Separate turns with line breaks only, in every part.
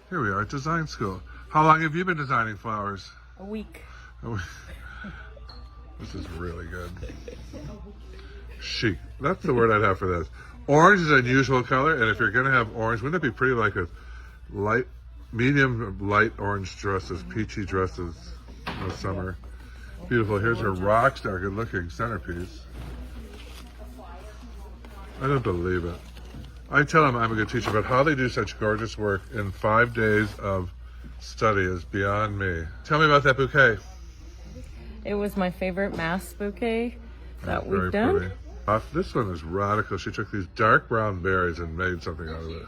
Here we are at design school. How long have you been designing flowers?
A week.
This is really good. Chic. That's the word I'd have for this. Orange is an unusual color, and if you're going to have orange, wouldn't it be pretty like a light, medium light orange dresses, peachy dresses in the summer? Beautiful. Here's her rock star, good looking centerpiece. I don't believe it. I tell them I'm a good teacher, but how they do such gorgeous work in 5 days of study is beyond me. Tell me about that bouquet.
It was my favorite mass bouquet that
That's
we've
very
done.
pretty. This one is radical. She took these dark brown berries and made something out of it.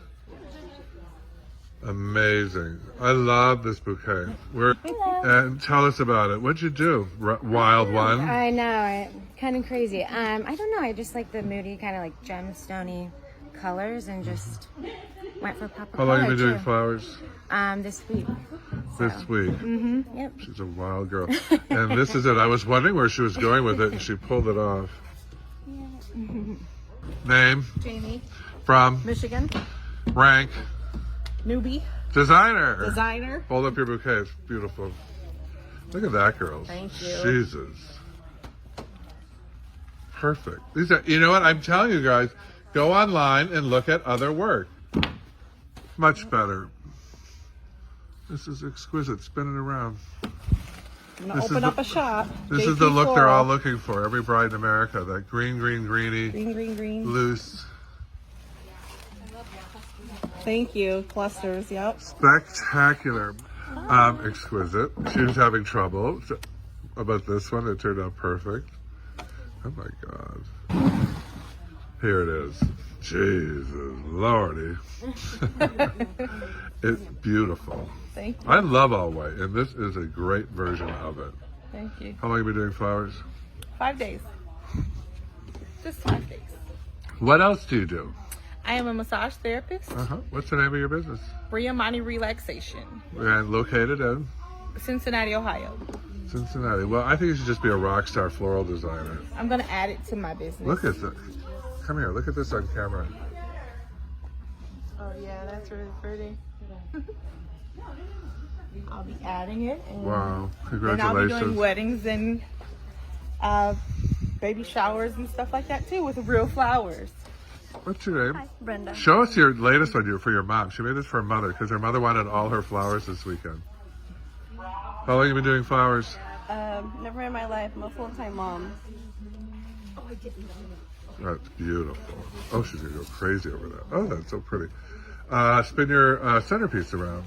Amazing. I love this bouquet. And tell us about it. What'd you do? Wild one?
I know, kind of crazy. I don't know. I just like the moody, kind of like gemstone colors, and just went for pop.
How long have you been doing flowers?
This week.
This week.
Yep.
She's a wild girl. And this is it. I was wondering where she was going with it, and she pulled it off. Name?
Jamie.
From?
Michigan.
Rank?
Newbie.
Designer.
Designer.
Hold up your bouquet. It's beautiful. Look at that, girls.
Thank you.
Jesus. Perfect. These are, you know what? I'm telling you guys, go online and look at other work. Much better. This is exquisite. Spin it around.
I'm going to open up a shop.
This is the look they're all looking for. Every bride in America. That green, greeny,
Green.
loose.
Thank you. Clusters, yep.
Spectacular. Exquisite. She was having trouble about this one. It turned out perfect. Oh my God. Here it is. Jesus Lordy. It's beautiful.
Thank you.
I love all white, and this is a great version of it.
Thank you.
How long have you been doing flowers?
5 days. Just 5 days.
What else do you do?
I am a massage therapist.
What's the name of your business?
Briamani Relaxation.
And located in
Cincinnati, Ohio.
Cincinnati. Well, I think you should just be a rock star floral designer.
I'm going to add it to my business.
Look at this. Come here. Look at this on camera.
Oh, yeah, that's really pretty. I'll be adding it. And,
Wow.
And I'll be
Congratulations.
doing weddings and baby showers and stuff like that, too, with real flowers.
What's your name?
Hi, Brenda.
Show us your latest one for your mom. She made this for her mother because her mother wanted all her flowers this weekend. How long have you been doing flowers?
Never in my life. I'm a full-time mom.
That's beautiful. Oh, she's going to go crazy over that. Oh, that's so pretty. Spin your centerpiece around.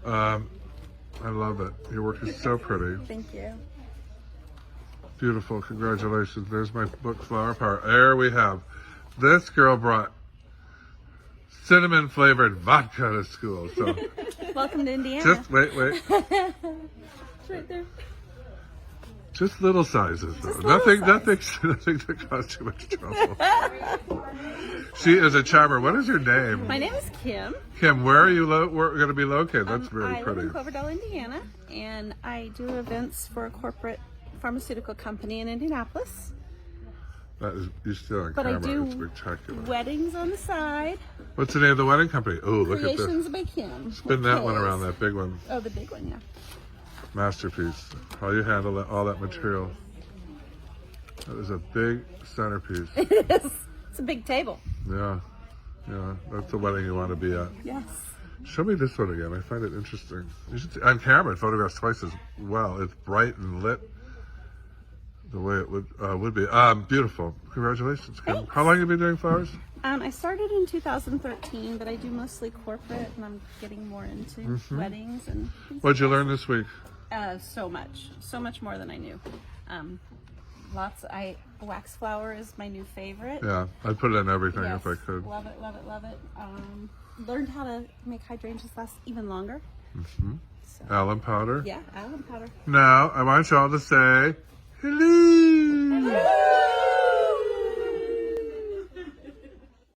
I love it. Your work is so pretty.
Thank you.
Beautiful. Congratulations. There's my book, Flower Power. There we have. This girl brought cinnamon flavored vodka to school. So
Welcome to Indiana.
just wait.
It's right there.
Just little sizes though.
Just little
Nothing that cause too much trouble. She is a charmer. What is your name?
My name is Kim.
Kim, where are you going to be located? That's really
I live
pretty.
in Cloverdale, Indiana, and I do events for a corporate pharmaceutical company in Indianapolis.
That is, you're still on
But I
camera.
do
It's spectacular.
weddings on the side.
What's the name of the wedding company? Oh, look at this.
Creations by Kim.
Spin that one around, that big one.
Oh, the big one, yeah.
Masterpiece. How you handle that, all that material. That is a big centerpiece.
It's a big table.
Yeah. That's the wedding you want to be at.
Yes.
Show me this one again. I find it interesting. You should see, on camera, it photographs twice as well. It's bright and lit the way it would be. Beautiful. Congratulations, Kim.
Thanks.
How long have you been doing flowers?
I started in 2013, but I do mostly corporate, and I'm getting more into weddings and things.
What'd you learn this week?
So much more than I knew. Wax flower is my new favorite.
Yeah, I'd put it in everything
Yes,
if I could.
love it. Learned how to make hydrangeas last even longer. So,
Alum powder.
yeah, alum powder.
Now, I want you all to say, hello.
Hello.